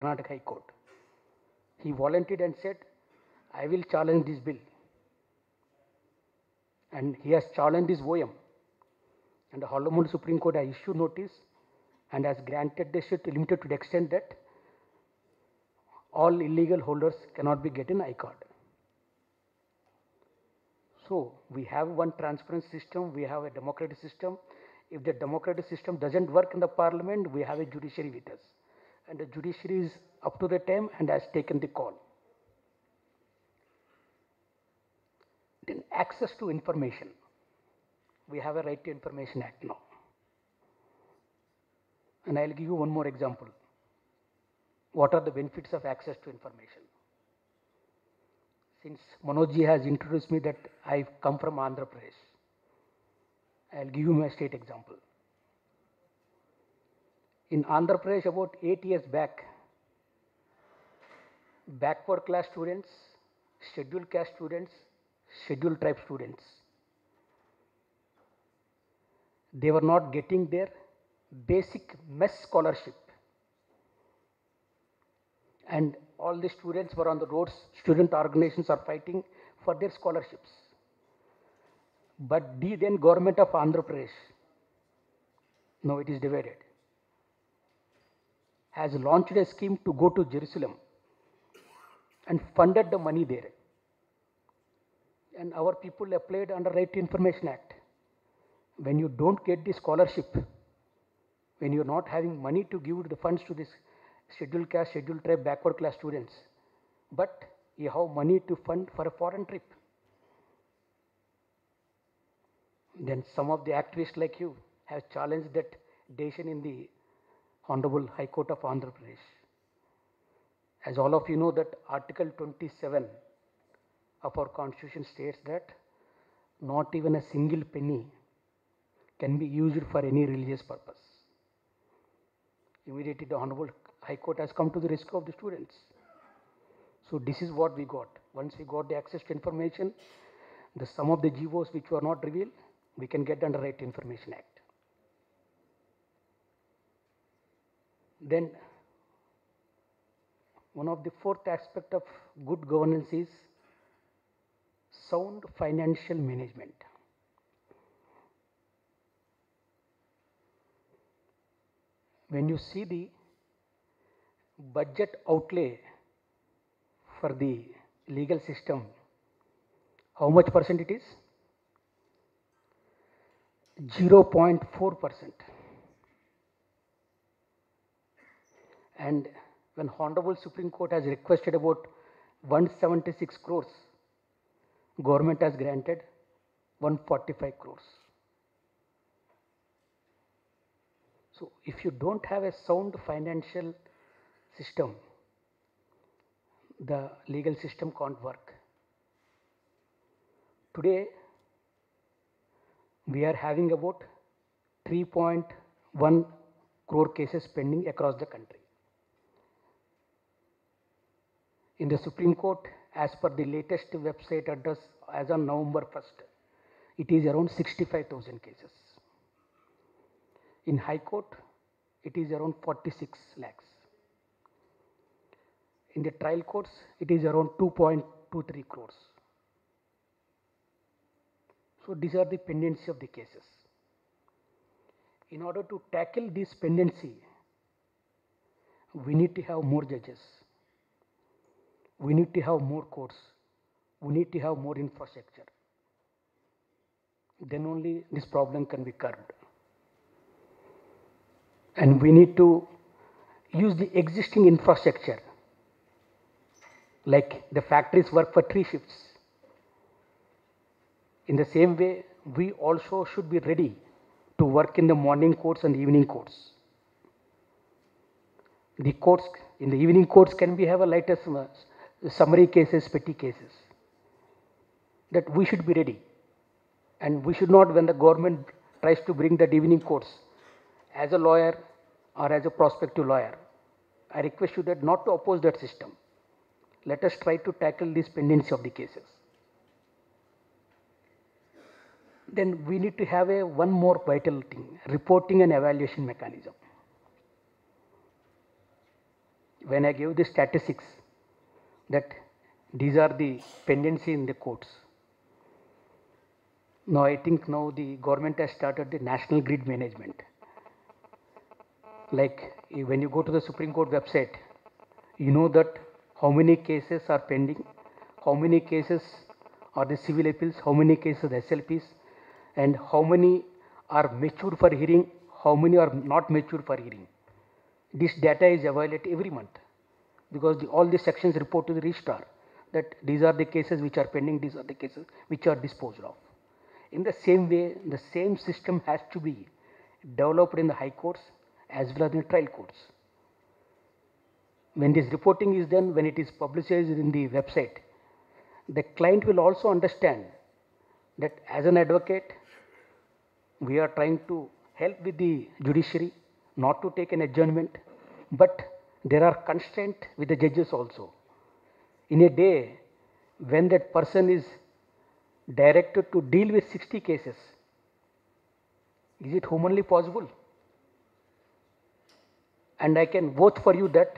Karnataka High Court. He volunteered and said, I will challenge this bill. And he has challenged this OM. And the Honorable Supreme Court has issued notice and has granted the stay limited to the extent that all illegal holders cannot be getting I-card. So we have one transparent system, we have a democratic system. If the democratic system doesn't work in the parliament, we have a judiciary with us. And the judiciary is up to the time and has taken the call. Then access to information. We have a Right to Information Act now. And I'll give you one more example. What are the benefits of access to information? Since Manojji has introduced me that I come from Andhra Pradesh, I'll give you my state example. In Andhra Pradesh, about 8 years back, backward class students, scheduled caste students, scheduled tribe students, they were not getting their basic mess scholarship. And all the students were on the roads, student organizations are fighting for their scholarships. But the then government of Andhra Pradesh, now it is divided, has launched a scheme to go to Jerusalem and funded the money there. And our people applied under Right to Information Act. When you don't get the scholarship, when you're not having money to give the funds to this scheduled caste, scheduled tribe, backward class students, but you have money to fund for a foreign trip. Then some of the activists like you have challenged that decision in the Honorable High Court of Andhra Pradesh. As all of you know that Article 27 of our Constitution states that not even a single penny can be used for any religious purpose. Immediately the Honorable High Court has come to the rescue of the students. So this is what we got. Once we got the access to information, the some of the GOs which were not revealed, we can get under Right to Information Act. Then one of the fourth aspect of good governance is sound financial management. When you see the budget outlay for the legal system, how much percent it is? 0.4%. And when Honorable Supreme Court has requested about 176 crores, government has granted 145 crores. So if you don't have a sound financial system, the legal system can't work. Today, we are having about 3.1 crore cases pending across the country. In the Supreme Court, as per the latest website address as on November 1st, it is around 65,000 cases. In High Court, it is around 46 lakhs. In the trial courts, it is around 2.23 crores. So these are the pendency of the cases. In order to tackle this pendency, we need to have more judges. We need to have more courts. We need to have more infrastructure. Then only this problem can be curbed. And we need to use the existing infrastructure, like the factories work for 3 shifts. In the same way, we also should be ready to work in the morning courts and evening courts. The courts, in the evening courts can be have a lighter summary cases, petty cases. That we should be ready. And we should not, when the government tries to bring the evening courts, as a lawyer or as a prospective lawyer, I request you that not to oppose that system. Let us try to tackle this pendency of the cases. Then we need to have one more vital thing, reporting and evaluation mechanism. when I gave the statistics that these are the pendency in the courts. Now I think now the government has started the national grid management. Like when you go to the Supreme Court website, you know that how many cases are pending, how many cases are the civil appeals, how many cases SLPs, and how many are matured for hearing, how many are not matured for hearing. This data is available every month because all the sections report to the registrar that these are the cases which are pending, these are the cases which are disposed of. In the same way, the same system has to be developed in the high courts as well as in the trial courts. When this reporting is done, when it is publicized in the website, the client will also understand that as an advocate, we are trying to help with the judiciary, not to take an adjournment, but there are constraints with the judges also. In a day when that person is directed to deal with 60 cases, is it humanly possible? And I can vouch for you that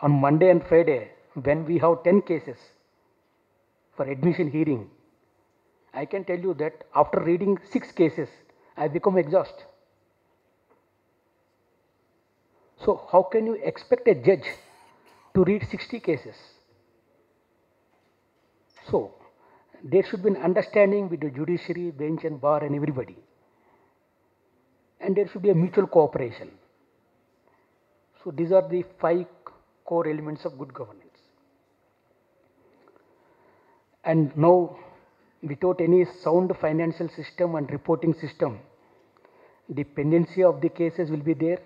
on Monday and Friday, when we have 10 cases for admission hearing, I can tell you that after reading 6 cases, I become exhausted. So how can you expect a judge to read 60 cases? So there should be an understanding with the judiciary, bench and bar and everybody. And there should be a mutual cooperation. So these are the 5 core elements of good governance. And now, without any sound financial system and reporting system, the pendency of the cases will be there.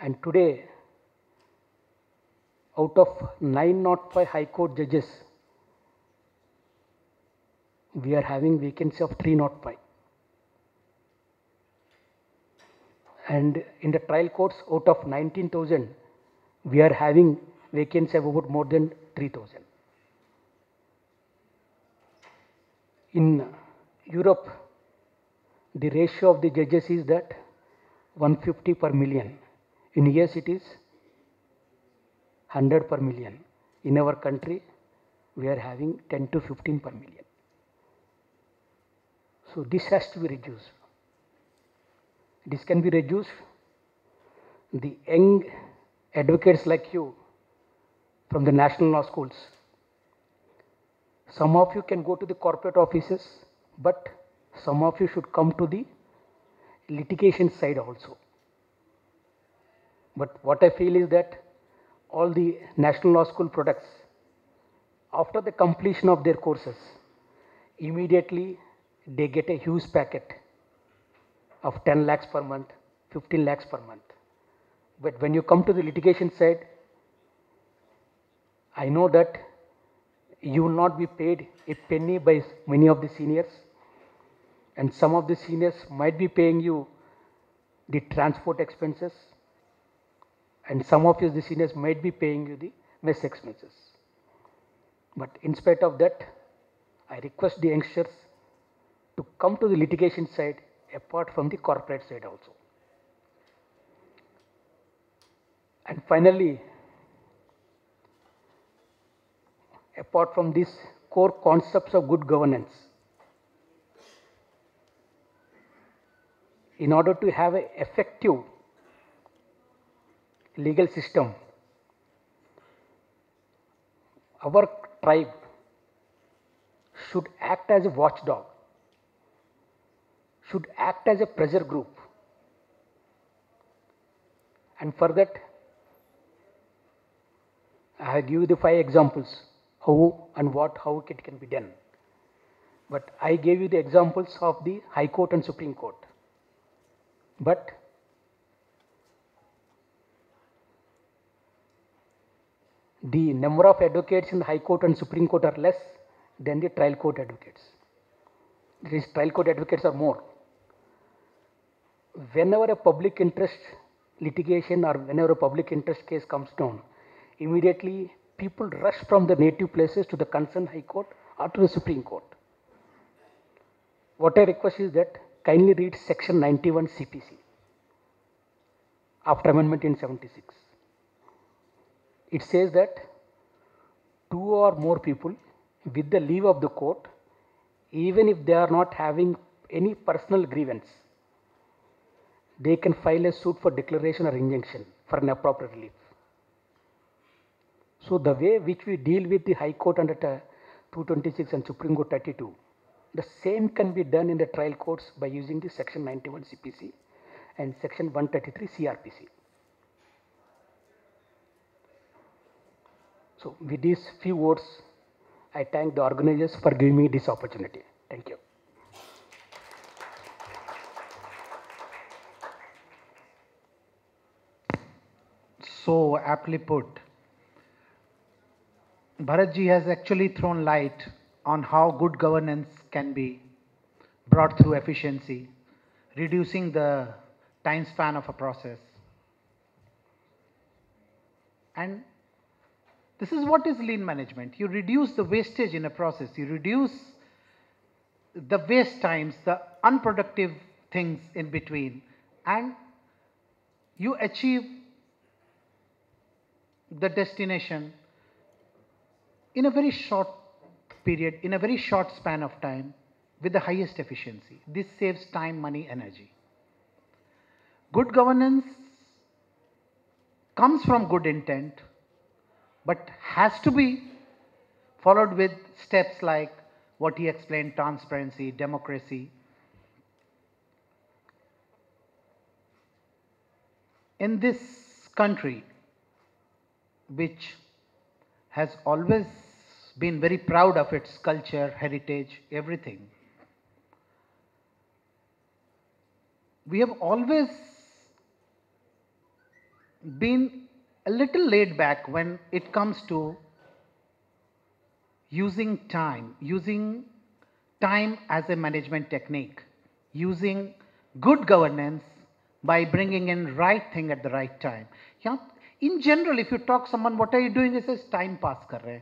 And today, out of 905 High Court judges, we are having vacancy of 305. And in the trial courts, out of 19,000, we are having vacancy of about more than 3,000. In Europe, the ratio of the judges is that 150 per million. In US, it is 100 per million. In our country, we are having 10 to 15 per million. So this has to be reduced. This can be reduced. The young advocates like you from the national law schools, some of you can go to the corporate offices, but some of you should come to the litigation side also. But what I feel is that all the national law school products, after the completion of their courses, immediately they get a huge packet of 10 lakhs per month, 15 lakhs per month. But when you come to the litigation side, I know that you will not be paid a penny by many of the seniors, and some of the seniors might be paying you the transport expenses, and some of the seniors might be paying you the mess expenses. But in spite of that, I request the youngsters to come to the litigation side apart from the corporate side also. And finally, apart from these core concepts of good governance, in order to have an effective legal system, our tribe should act as a watchdog, should act as a pressure group. And for that, I have given you the 5 examples, how and what, how it can be done. But I gave you the examples of the High Court and Supreme Court. But the number of advocates in the High Court and Supreme Court are less than the trial court advocates. These trial court advocates are more. Whenever a public interest litigation or whenever a public interest case comes down, immediately people rush from the native places to the concerned High Court or to the Supreme Court. What I request is that kindly read section 91 CPC after amendment in 76. it says that two or more people with the leave of the court, even if they are not having any personal grievance, they can file a suit for declaration or injunction for an appropriate relief. So the way which we deal with the High Court under 226 and Supreme Court 32, the same can be done in the trial courts by using the section 91 CPC and section 133 CRPC. So with these few words, I thank the organizers for giving me this opportunity. Thank you. So aptly put. Bharatji has actually thrown light on how good governance can be brought through efficiency, reducing the time span of a process. And this is what is lean management. You reduce the wastage in a process. You reduce the waste times, the unproductive things in between, and you achieve the destination in a very short period, in a very short span of time, with the highest efficiency. This saves time, money, energy. Good governance comes from good intent, but has to be followed with steps like what he explained: transparency, democracy. In this country, which has always been very proud of its culture, heritage, everything, we have always been a little laid back when it comes to using time as a management technique, using good governance by bringing in right thing at the right time. Yeah, in general, if you talk someone, what are you doing? He says, time pass kar rahe.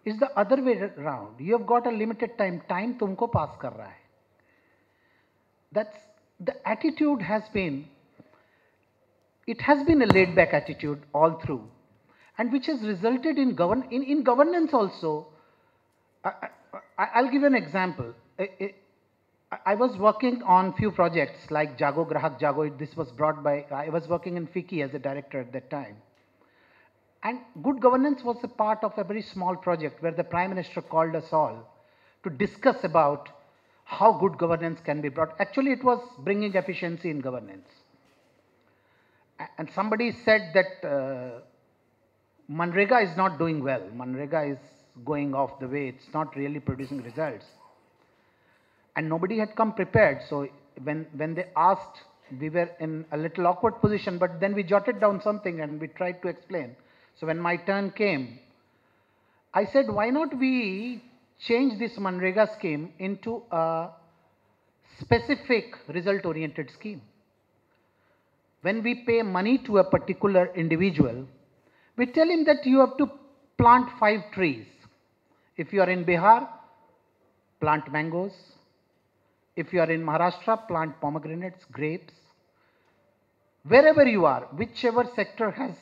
It's the other way around. You have got a limited time. Time tumko pass kar raha hai. That's the attitude has been. It has been a laid back attitude all through, and which has resulted in governance also. I'll give an example. I was working on few projects like Jago Grahak Jago. This was brought by, I was working in FICCI as a director at that time. And good governance was a part of a very small project where the Prime Minister called us all to discuss about how good governance can be brought. Actually, it was bringing efficiency in governance. And somebody said that Manrega is not doing well. Manrega is going off the way. It's not really producing results. And nobody had come prepared. So when they asked, we were in a little awkward position, but then we jotted down something and we tried to explain. So when my turn came, I said, why not we change this Manrega scheme into a specific result-oriented scheme? When we pay money to a particular individual, we tell him that you have to plant 5 trees. If you are in Bihar, plant mangoes. If you are in Maharashtra, plant pomegranates, grapes. Wherever you are, whichever sector has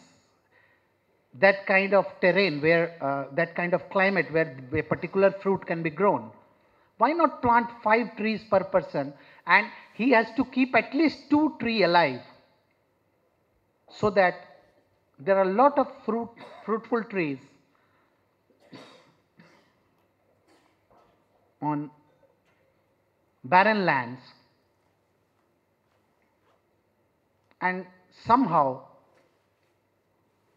that kind of terrain, where that kind of climate where a particular fruit can be grown, why not plant 5 trees per person, and he has to keep at least 2 trees alive, so that there are a lot of fruitful trees on barren lands, and somehow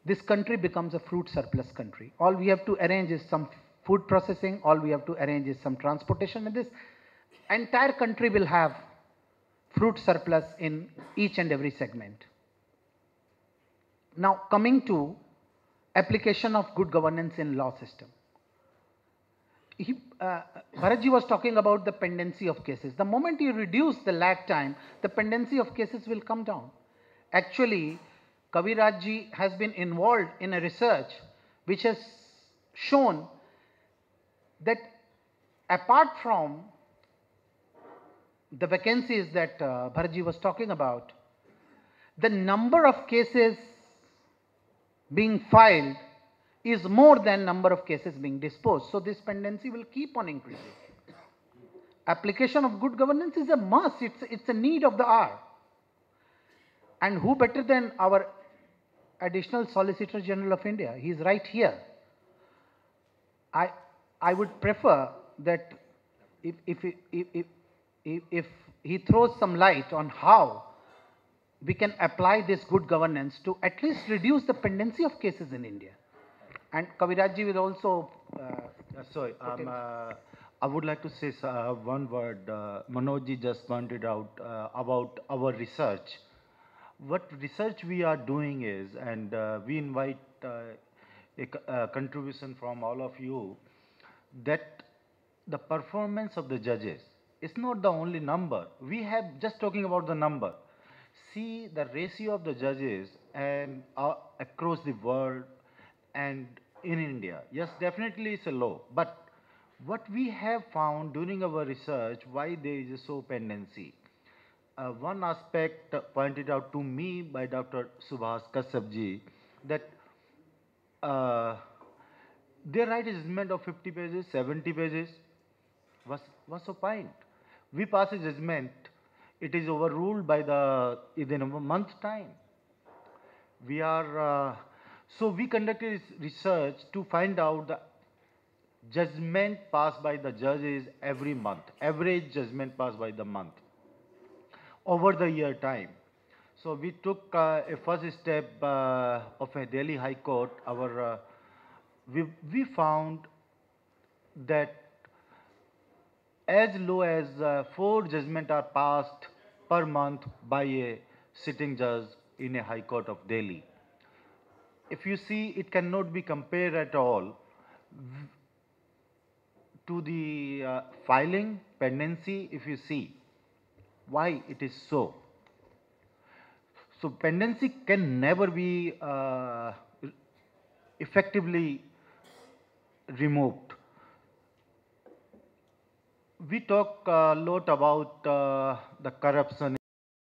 this country becomes a fruit surplus country. All we have to arrange is some food processing, all we have to arrange is some transportation, and this entire country will have fruit surplus in each and every segment. Now coming to application of good governance in law system. Bharatji was talking about the pendency of cases. The moment you reduce the lag time, the pendency of cases will come down. Actually, Kavirajji has been involved in a research which has shown that apart from the vacancies that Bharatji was talking about, the number of cases being filed is more than number of cases being disposed. So this pendency will keep on increasing. Application of good governance is a must. It's a need of the hour. And who better than our Additional Solicitor General of India? He is right here. I would prefer that if he throws some light on how we can apply this good governance to at least reduce the pendency of cases in India. And Kavirajji will also. Sorry, I would like to say one word. Manojji just pointed out about our research. What research we are doing is, and we invite a contribution from all of you, that the performance of the judges is not the only number. We have just talking about the number. See the ratio of the judges and across the world and in India. Yes, definitely it's a low. But what we have found during our research, why there is a so pendency. One aspect pointed out to me by Dr. Subhas Kasabji, that they write a judgment of 50 pages, 70 pages. What's the point? We pass a judgment, it is overruled by within a month's time. We are, so we conducted research to find out the judgment passed by the judges every month, average judgment passed by the month, over the year time. So we took a first step of a Delhi High Court. We found that as low as 4 judgments are passed per month by a sitting judge in a High Court of Delhi. If you see, it cannot be compared at all to the filing pendency. If you see why it is so. So pendency can never be effectively removed. We talk a lot about the corruption